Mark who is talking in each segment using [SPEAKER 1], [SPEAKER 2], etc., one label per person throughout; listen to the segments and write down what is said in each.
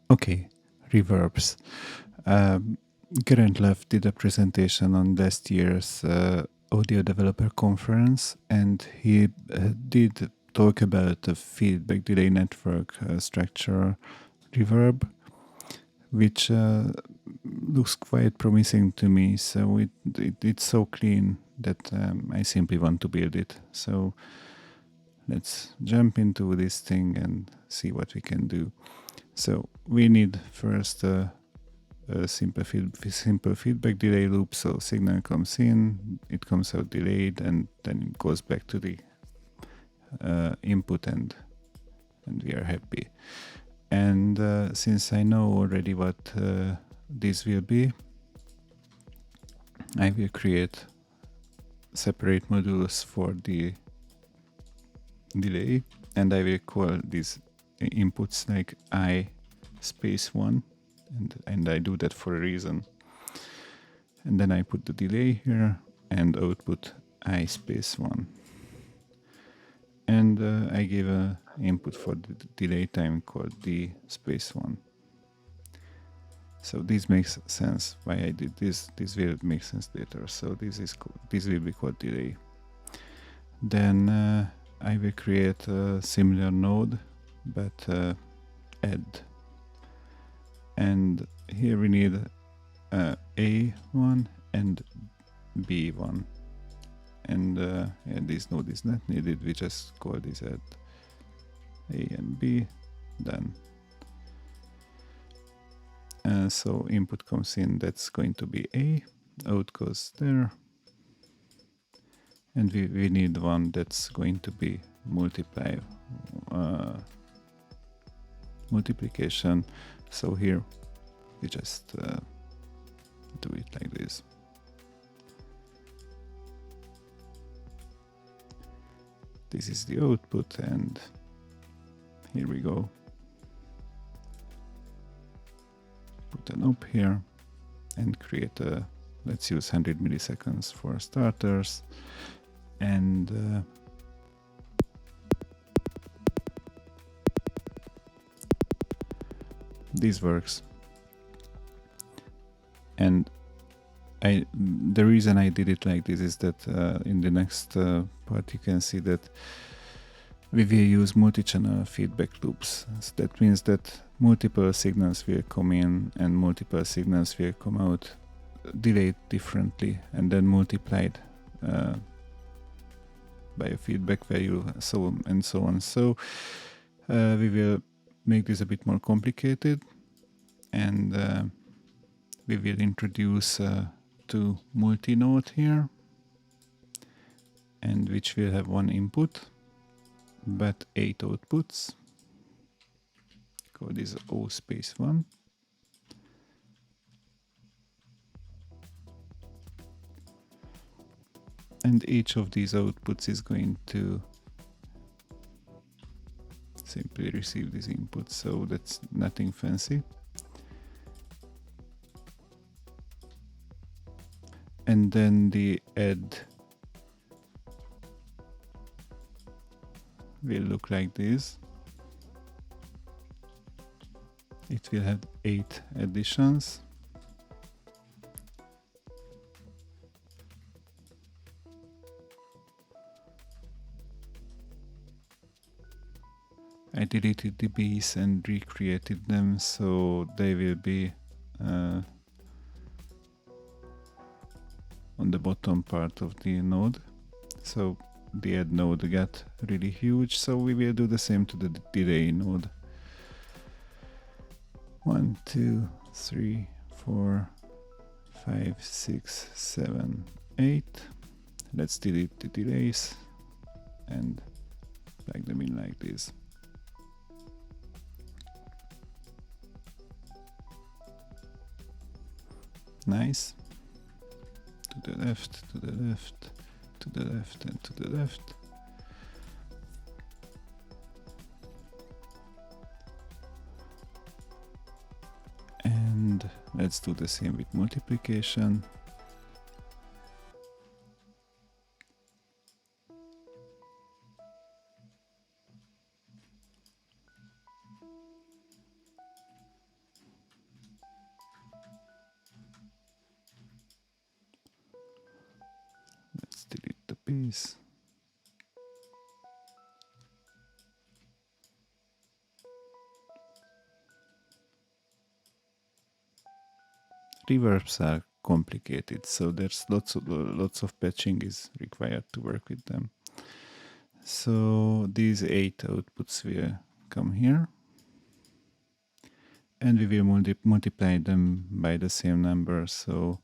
[SPEAKER 1] Okay, reverbs. Geraint Luff did a presentation on last year's audio developer conference, and he did talk about the feedback delay network structure reverb, which looks quite promising to me. So it's so clean that I simply want to build it. So let's jump into this thing and see what we can do. So we need first a simple feedback delay loop. So signal comes in, it comes out delayed, and then it goes back to the input, and we are happy. And since I know already what this will be, I will create separate modules for the delay, and I will call these inputs like I space 1, and I do that for a reason. And then I put the delay here and output I space 1. And I give a input for the delay time called D space 1. So this makes sense why I did this. This will make sense later. So this will be called delay. Then I will create a similar node, but add. And here we need A1 and B1. And this node is not needed. We just call this add A and B. Done. So input comes in, that's going to be A. Out goes there. And we need one that's going to be multiplication. So here we just do it like this. This is the output, and here we go. Put an up here and create a, let's use 100 milliseconds for starters, and this works. And the reason I did it like this is that in the next part you can see that we will use multi-channel feedback loops. So that means that multiple signals will come in and multiple signals will come out, delayed differently and then multiplied by a feedback value, so and so on. So we will make this a bit more complicated, and we will introduce two multi-node here, and which will have one input but 8 outputs. Call this O space 1. And each of these outputs is going to simply receive this input, so that's nothing fancy. And then the add will look like this. It will have 8 additions. I deleted the B's and recreated them, so they will be on the bottom part of the node. So the add node got really huge, so we will do the same to the delay node. 1, 2, 3, 4, 5, 6, 7, 8. Let's delete the delays and plug them in like this. Nice. To the left, to the left, to the left, and to the left. And let's do the same with multiplication. bass. Reverbs are complicated, so there's lots of patching is required to work with them. So these 8 outputs will come here, and we will multiply them by the same number. So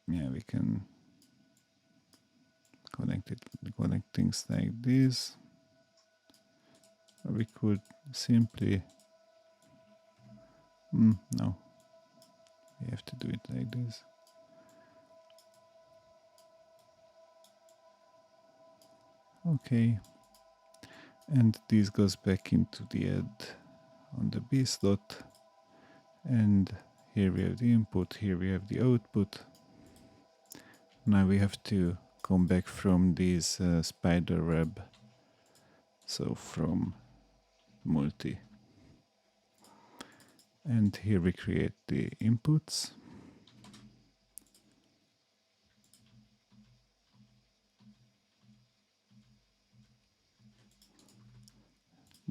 [SPEAKER 1] yeah, we can connect things like this, or we could simply no, we have to do it like this. Okay, and this goes back into the add on the B slot, and here we have the input, here we have the output. Now we have to come back from this spiderweb, so from multi, and here we create the inputs.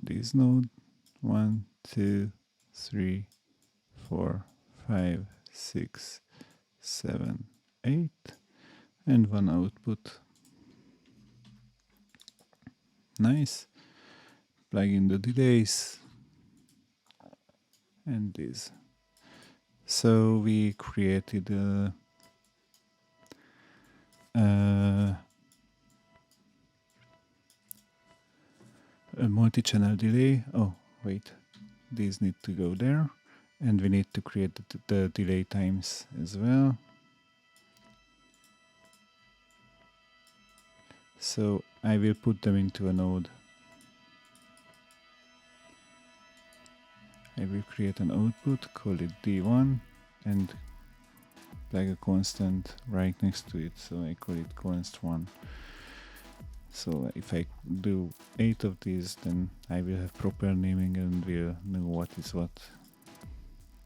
[SPEAKER 1] This node 1, 2, 3, 4, 5, 6, 7, 8, and one output. Nice. Plug in the delays and this. So we created a multi-channel delay. Oh, wait. These need to go there. And we need to create the delay times as well. So I will put them into a node. I will create an output, call it D1, and plug a constant right next to it. So I call it const1. So if I do 8 of these, then I will have proper naming and will know what is what.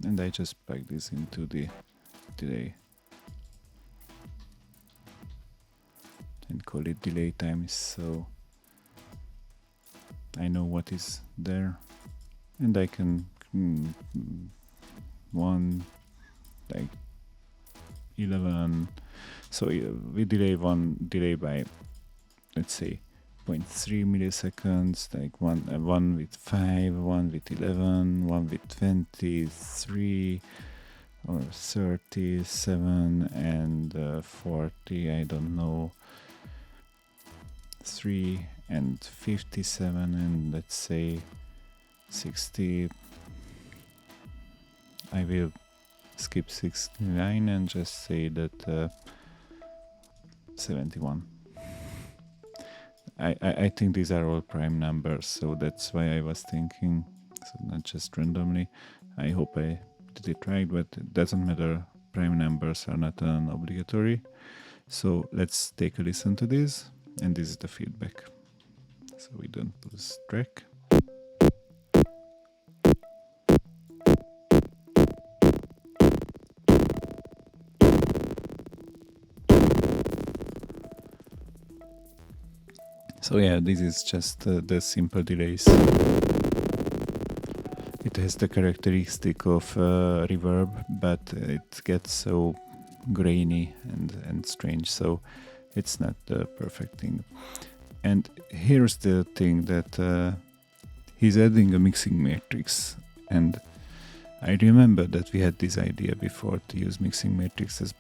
[SPEAKER 1] And I just plug this into the delay and call it delay times, so I know what is there, and I can one like 11. So we delay by, let's say, 0.3 milliseconds, like one with 5, one with 11, one with 23 or 37, and 40, I don't know, 3 and 57, and let's say 60. I will skip 69 and just say that 71. I think these are all prime numbers, so that's why I was thinking, so not just randomly. I hope I did it right, but it doesn't matter. Prime numbers are not obligatory. So let's take a listen to this, and this is the feedback, so we don't lose track. So yeah, this is just the simple delays. It has the characteristic of reverb, but it gets so grainy and strange, so it's not the perfect thing. And here's the thing, that he's adding a mixing matrix, and I remember that we had this idea before to use mixing matrices,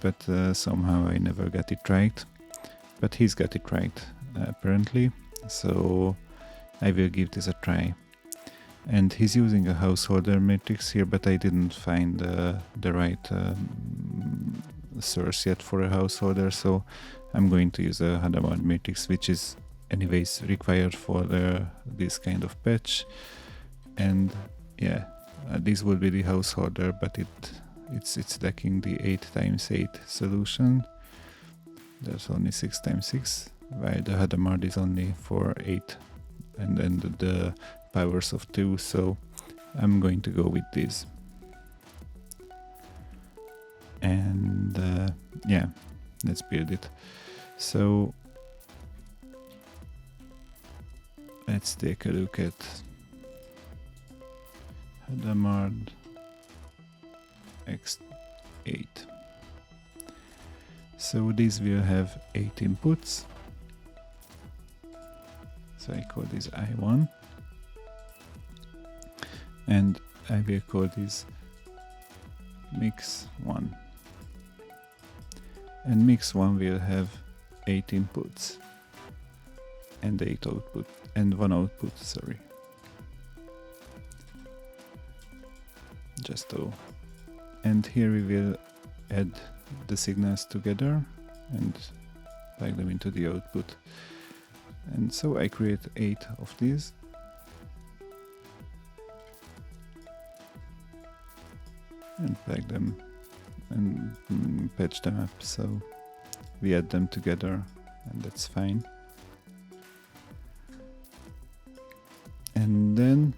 [SPEAKER 1] but somehow I never got it right. But he's got it right, apparently, so I will give this a try. And he's using a householder matrix here, but I didn't find the right source yet for a householder, so I'm going to use a Hadamard matrix, which is anyways required for this kind of patch. And yeah, this will be the householder, but it's lacking the 8x8 solution. There's only 6x6, while the Hadamard is only for 8, and then the powers of 2, so I'm going to go with this. And yeah, let's build it. So let's take a look at Hadamard X8. So this will have 8 inputs. So I call this I1, and I will call this mix 1. And mix 1 will have 8 inputs and 8 output and 1 output, sorry. Just so. And here we will add the signals together and plug them into the output. And so I create 8 of these. And plug them and patch them up, so we add them together, and that's fine. And then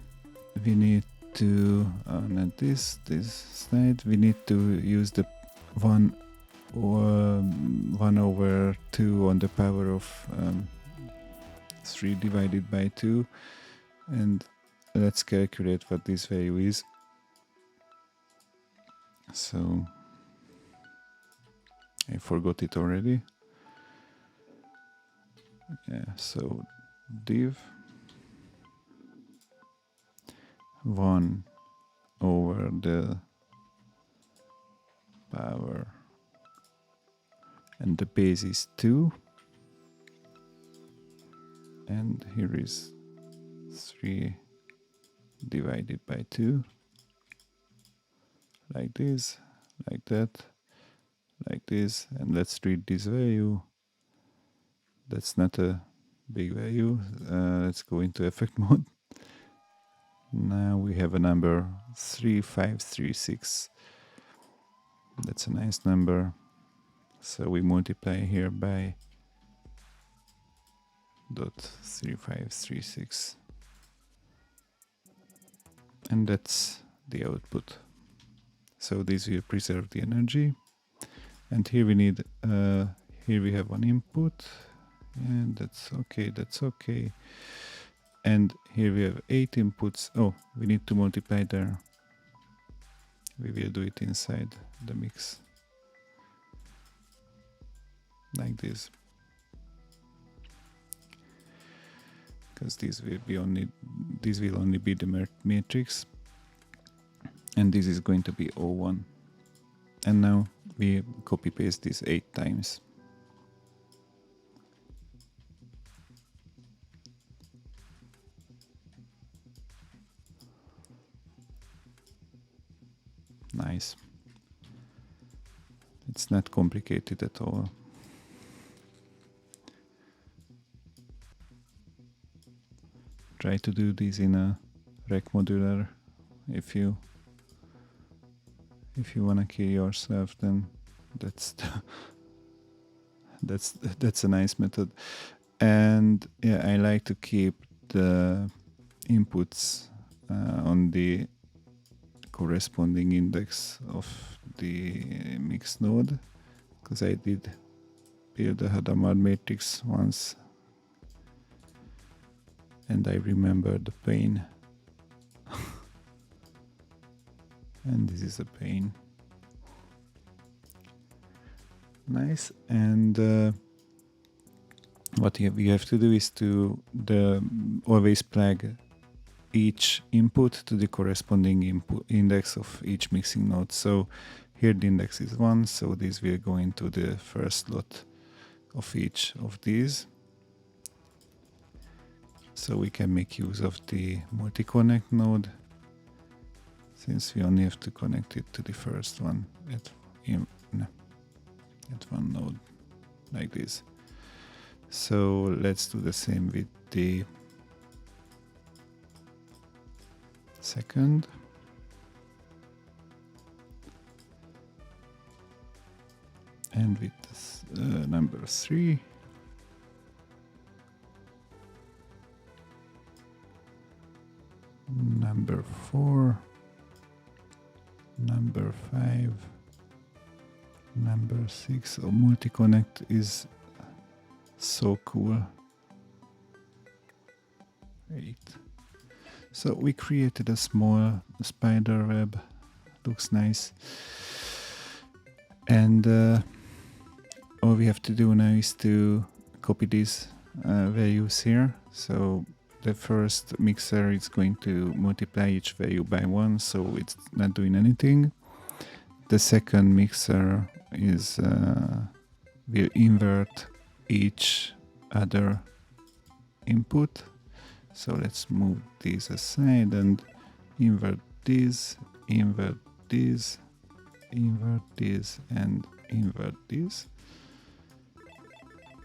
[SPEAKER 1] we need to, on this slide, we need to use the 1 over 2 on the power of 3 divided by 2, and let's calculate what this value is. So I forgot it already. Yeah, so div 1 over the power, and the base is 2, and here is 3 divided by 2, like this, like that, like this. And let's read this value. That's not a big value. Let's go into effect mode. Now we have a number 3536. That's a nice number. So we multiply here by .3536, and that's the output. So this will preserve the energy. And here we need, here we have one input, and that's okay, that's okay. And here we have 8 inputs. Oh, we need to multiply there. We will do it inside the mix, like this, because this will only be the matrix, and this is going to be O1. And now we copy paste this 8 times. Nice. It's not complicated at all. Try to do this in a rec modular. If you wanna kill yourself, then that's a nice method. And yeah, I like to keep the inputs on the corresponding index of the mix node, because I did build a Hadamard matrix once and I remember the pain. And this is a pain. Nice. And what you have to do is to always plug each input to the corresponding input index of each mixing node. So here the index is 1, so this will go into the first slot of each of these. So we can make use of the multi-connect node, since we only have to connect it to the first one at one node, like this. So let's do the same with the second. And with this, number 3. Number 4. Number 5. Number 6. Oh, multi-connect is so cool. 8. So we created a small spider web. Looks nice. And all we have to do now is to copy these values here. So the first mixer is going to multiply each value by 1, so it's not doing anything. The second mixer is will invert each other input. So let's move these aside and invert these, invert these, invert these, and invert these.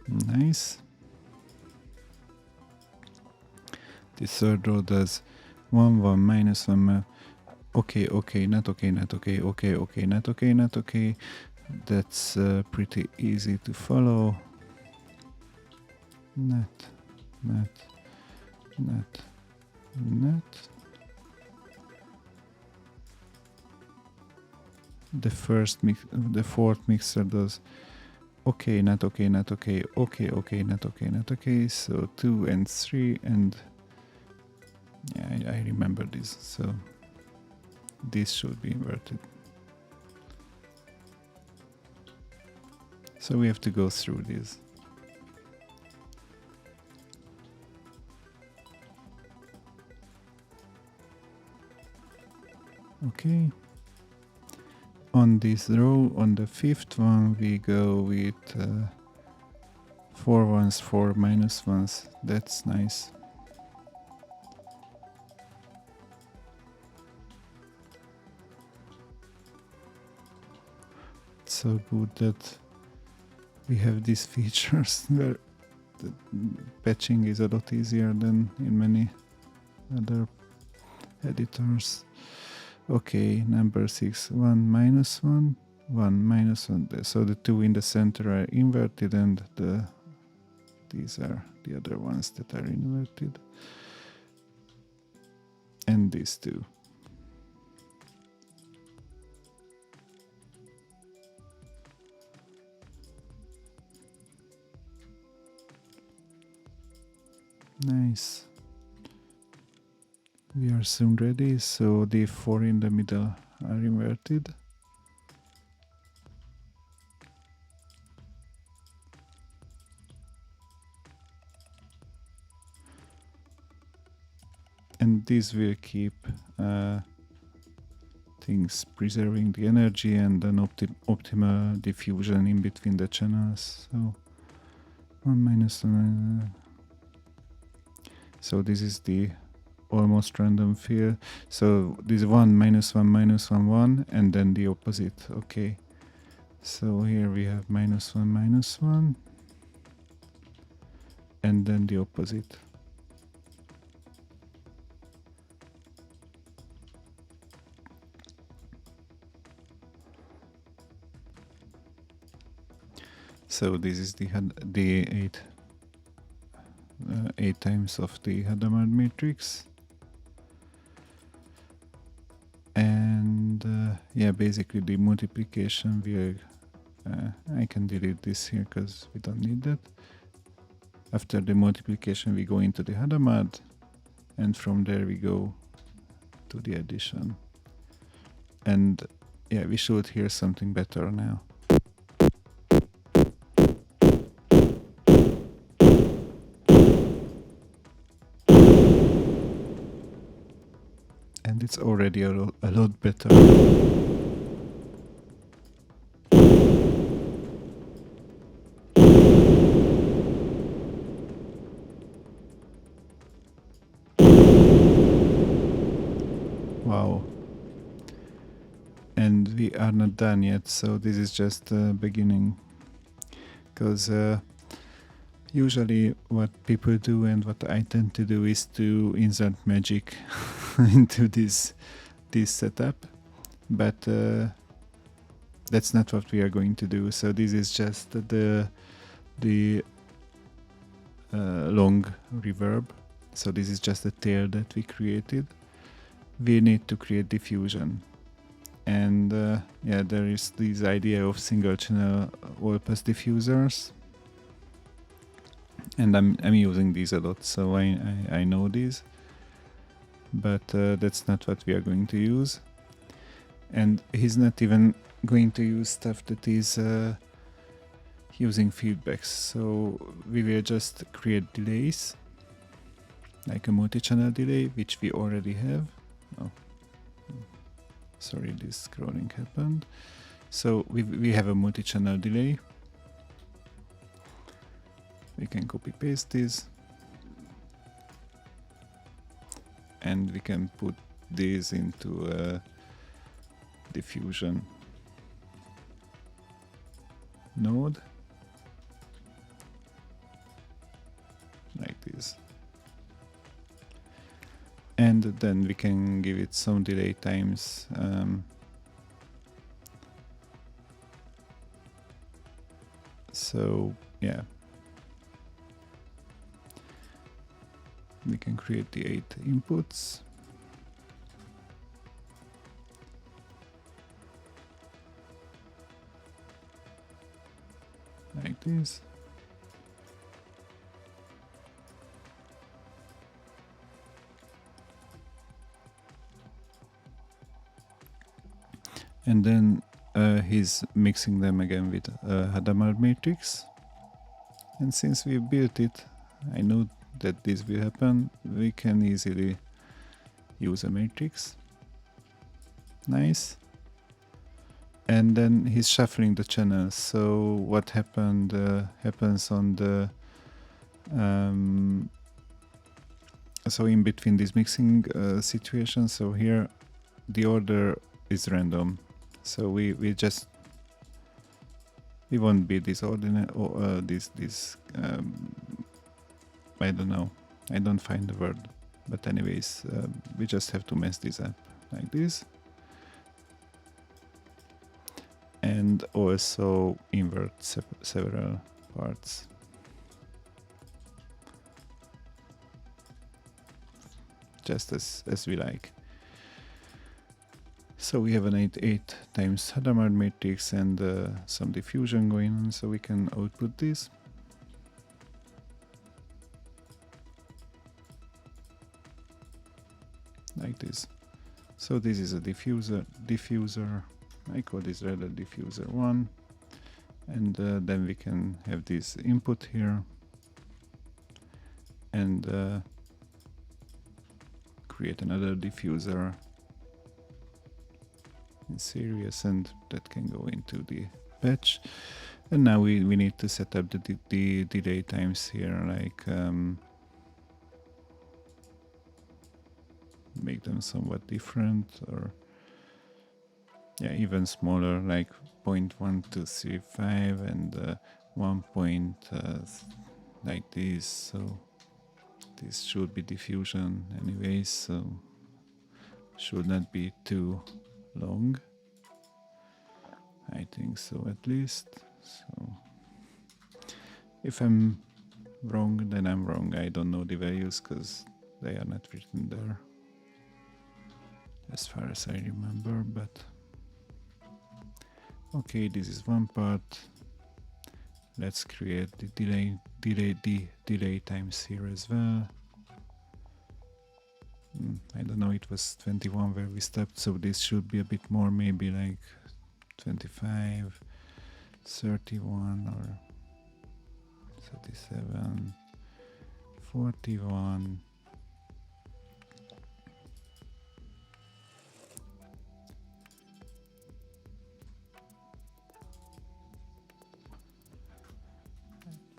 [SPEAKER 1] Nice. The third row does 1, 1, minus 1. Okay, okay, not okay, not okay, okay, okay, not okay, not okay. That's pretty easy to follow. Not. The fourth mixer does okay, not okay, not okay, okay, okay, not okay, not okay. So 2 and 3, and yeah, I remember this. So this should be inverted. So we have to go through this. Okay. On this row, on the fifth one, we go with 4 ones, 4 minus ones. That's nice. It's so good that we have these features where the patching is a lot easier than in many other editors. Okay, number 6, 1 minus 1, 1 minus 1. So the 2 in the center are inverted, and these are the other ones that are inverted. And these two. Nice. We are soon ready, so the 4 in the middle are inverted. And this will keep things preserving the energy and an optimal diffusion in between the channels. So 1 minus 1. So this is the almost random field. So this 1 minus 1 minus 1 1, and then the opposite. Okay. So here we have minus 1 minus 1, and then the opposite. So this is the 8 times of the Hadamard matrix. And yeah, basically the multiplication will I can delete this here because we don't need that. After the multiplication we go into the Hadamard, and from there we go to the addition. And yeah, we should hear something better now. And it's already a lot better. Wow. And we are not done yet, so this is just the beginning. Because usually what people do and what I tend to do is to insert magic into this setup, but that's not what we are going to do. So this is just the long reverb. So this is just a tail that we created. We need to create diffusion, And yeah, there is this idea of single channel all-pass diffusers, and I'm using these a lot, so I know these, but that's not what we are going to use. And he's not even going to use stuff that is using feedbacks, so we will just create delays, like a multi-channel delay, which we already have. Oh, sorry, this scrolling happened. So we have a multi-channel delay. We can copy paste this, and we can put this into a diffusion node, like this. And then we can give it some delay times. So yeah, we can create the 8 inputs. Like this. And then he's mixing them again with Hadamard matrix. And since we built it, I know that this will happen. We can easily use a matrix. Nice. And then he's shuffling the channels. So what happened happens on the so in between this mixing situation. So here the order is random. So we won't be this ordinary or this I don't know. I don't find the word. But anyways, we just have to mess this up like this. And also invert several parts. Just as we like. So we have an 8 times Hadamard matrix and some diffusion going on, so we can output this. Like this. So this is a diffuser. I call this rather diffuser 1. And then we can have this input here. And create another diffuser in series, and that can go into the patch. And now we need to set up the delay times here, like make them somewhat different, or yeah, even smaller, like 0.1235 and 1 point like this. So this should be diffusion anyways, so should not be too long. I think so, at least. So if I'm wrong, then I'm wrong. I don't know the values because they are not written there as far as I remember, but okay, this is one part. Let's create the delay times here as well. I don't know, it was 21 where we stopped, so this should be a bit more, maybe like 25, 31 or 37, 41.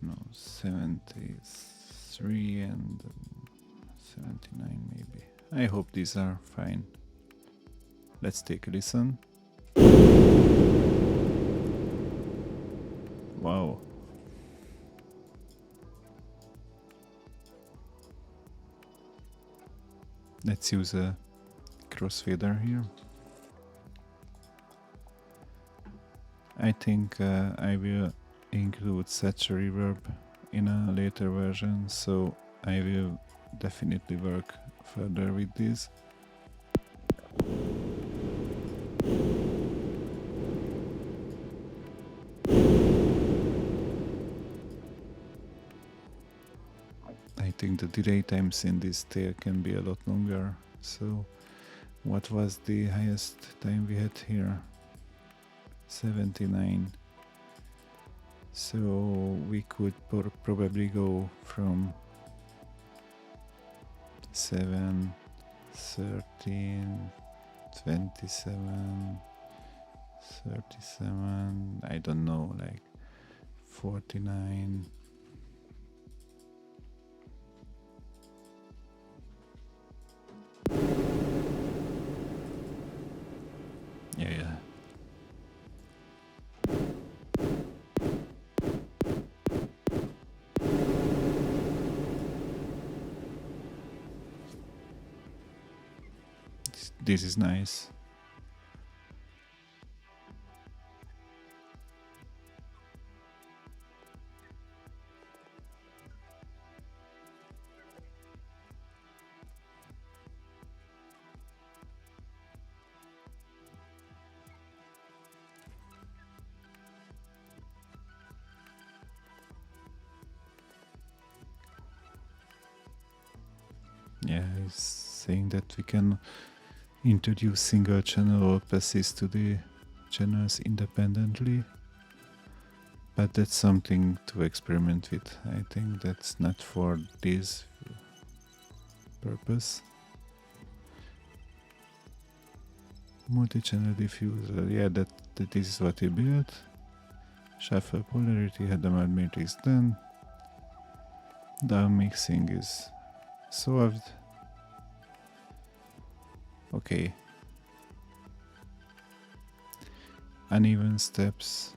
[SPEAKER 1] No, 73 and 79 maybe. I hope these are fine. Let's take a listen. Wow. Let's use a crossfader here. I think I will include such a reverb in a later version, so I will definitely work further with this. think the delay times in this tail can be a lot longer. So what was the highest time we had here? 79. So we could probably go from 7, 13, 27, 37, I don't know, like 49. Yeah. This is nice. Yeah, he's saying that we can introduce single channel passes to the channels independently, but that's something to experiment with. I think that's not for this purpose. Multichannel diffuser, yeah, that this is what he built. Shuffle polarity, Hadamard matrix done. Down mixing is solved. Okay. Uneven steps.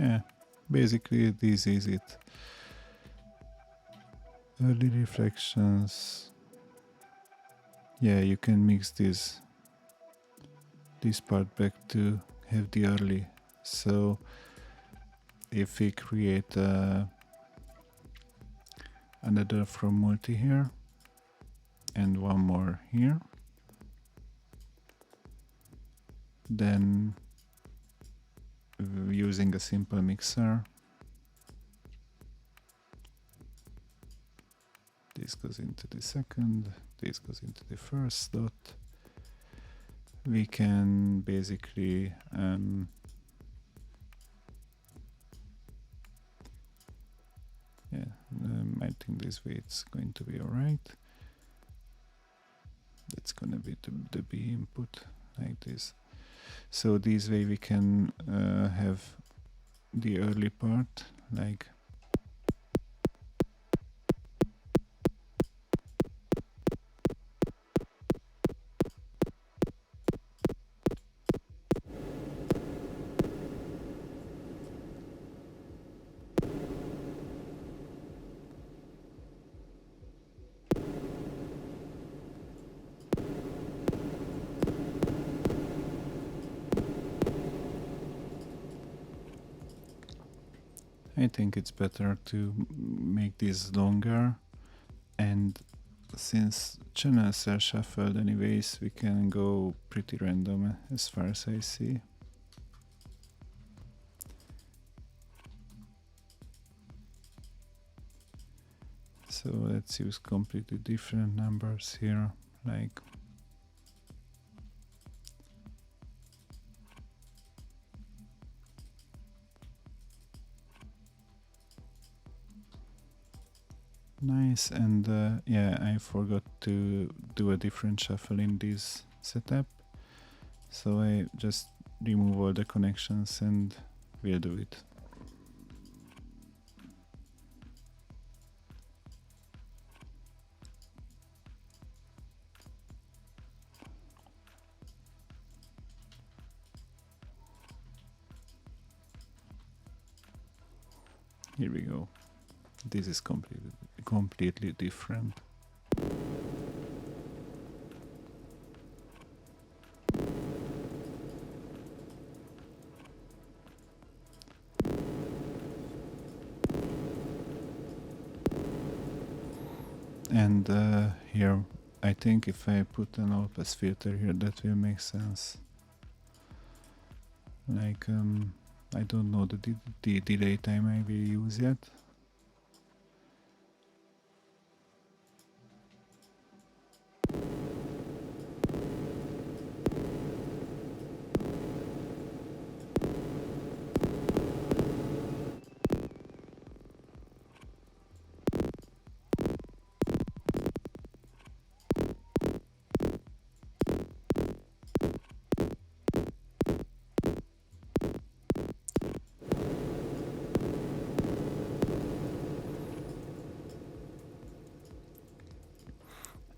[SPEAKER 1] Yeah, basically this is it. Early reflections. Yeah, you can mix this part back to have the early. So if we create another from multi here and one more here, then using a simple mixer, this goes into the second, this goes into the first dot. We can basically I think this way it's going to be alright. That's gonna be the B input like this. So this way we can have the early part like I think it's better to make this longer, and since channels are shuffled anyways, we can go pretty random as far as I see. So let's use completely different numbers here, like nice. And yeah, I forgot to do a different shuffle in this setup, so I just remove all the connections and we'll do it. Here we go. This is completely different. And here, I think if I put an all-pass filter here, that will make sense. Like, I don't know the delay time I will use yet.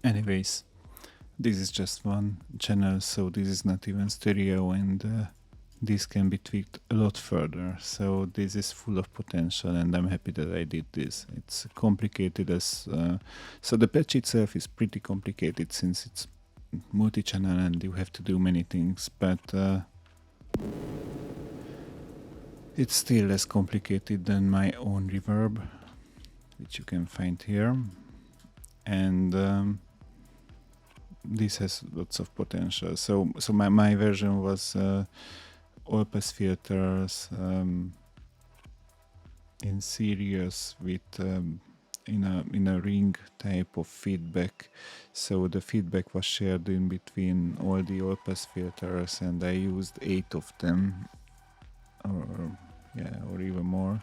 [SPEAKER 1] Anyways, this is just one channel, so this is not even stereo, and this can be tweaked a lot further. So this is full of potential, and I'm happy that I did this. It's complicated as so the patch itself is pretty complicated since it's multi-channel and you have to do many things, but it's still less complicated than my own reverb, which you can find here, and this has lots of potential. So my version was all pass filters in series with in a ring type of feedback. So the feedback was shared in between all the all pass filters, and I used 8 of them, or even more.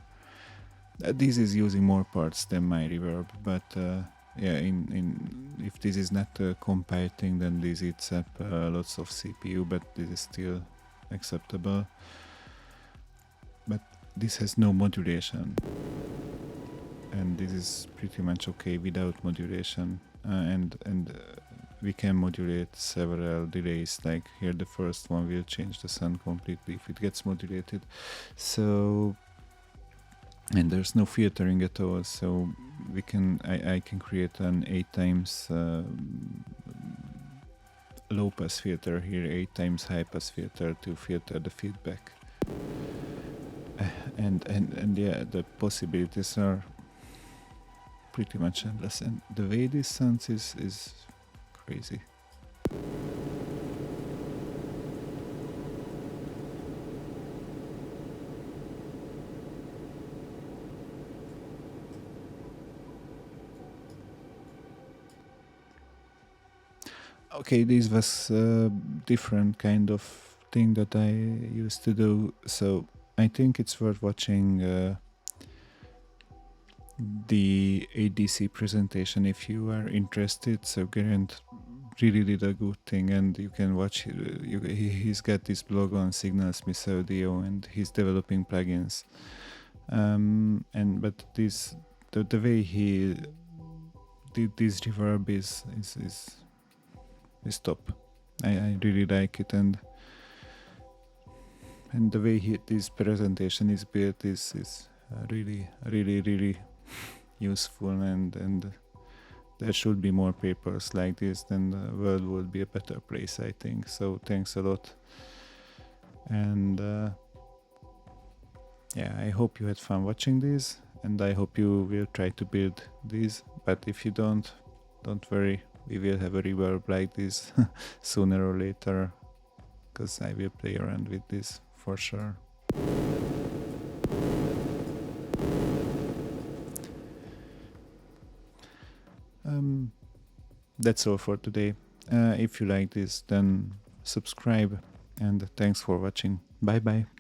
[SPEAKER 1] This is using more parts than my reverb, but yeah, if this is not a compiled thing, then this eats up lots of CPU, but this is still acceptable. But this has no modulation, and this is pretty much okay without modulation, and we can modulate several delays. Like here, the first one will change the sound completely if it gets modulated. So, and there's no filtering at all, so we can I can create an 8 times low pass filter here, 8 times high pass filter to filter the feedback, and yeah, the possibilities are pretty much endless, and the way this sounds is crazy. Okay, this was a different kind of thing that I used to do, so I think it's worth watching the ADC presentation if you are interested. So Geraint really did a good thing, and you can watch. He's got this blog on Signal Smith Audio, and he's developing plugins. But this the way he did this reverb is top. I really like it, and the way this presentation is built is really useful, and there should be more papers like this, then the world would be a better place, I think. So thanks a lot, and yeah, I hope you had fun watching this, and I hope you will try to build these. But if you don't worry, we will have a reverb like this sooner or later, because I will play around with this for sure. That's all for today. If you like this, then subscribe, and thanks for watching. Bye bye.